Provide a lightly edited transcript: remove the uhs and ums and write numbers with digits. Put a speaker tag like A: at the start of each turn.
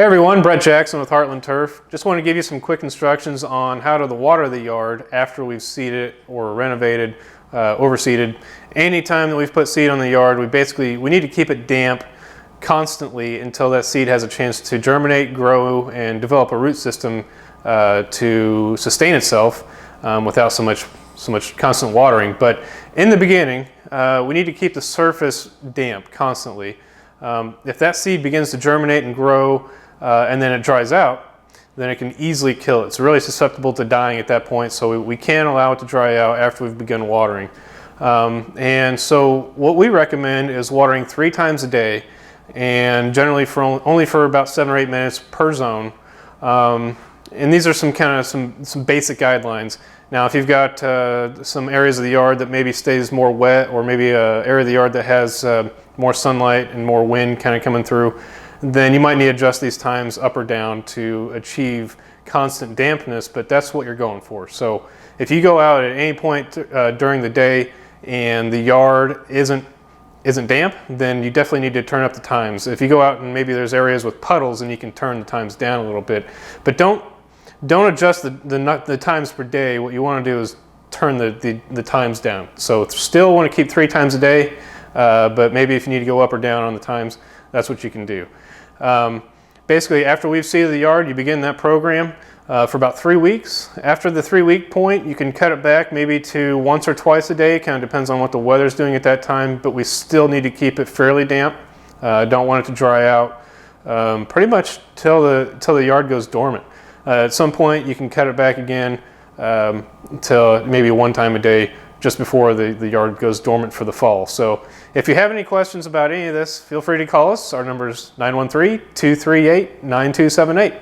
A: Hey everyone, Brett Jackson with Heartland Turf. Just want to give you some quick instructions on how to water the yard after we've seeded or renovated, overseeded. Anytime that we've put seed on the yard, we need to keep it damp constantly until that seed has a chance to germinate, grow, and develop a root system to sustain itself without so much constant watering. But in the beginning, we need to keep the surface damp constantly. If that seed begins to germinate and grow and then it dries out, then it can easily kill it. It's really susceptible to dying at that point, so we can't allow it to dry out after we've begun watering. And so what we recommend is watering 3 times a day, and generally only for about 7 or 8 minutes per zone. And these are some basic guidelines. Now, if you've got some areas of the yard that maybe stays more wet, or maybe an area of the yard that has more sunlight and more wind kind of coming through, then you might need to adjust these times up or down to achieve constant dampness, but that's what you're going for. So if you go out at any point during the day and the yard isn't damp, then you definitely need to turn up the times. If you go out and maybe there's areas with puddles, then you can turn the times down a little bit. But don't adjust the times per day. What you want to do is turn the times down. So still want to keep 3 times a day, but maybe if you need to go up or down on the times, that's what you can do. Basically, after we've seeded the yard, you begin that program for about 3 weeks. After the 3-week point, you can cut it back maybe to once or twice a day. It kind of depends on what the weather's doing at that time, but we still need to keep it fairly damp. Don't want it to dry out pretty much till the yard goes dormant. At some point, you can cut it back again till maybe 1 time a day, just before the yard goes dormant for the fall. So if you have any questions about any of this, feel free to call us. Our number is 913-238-9278.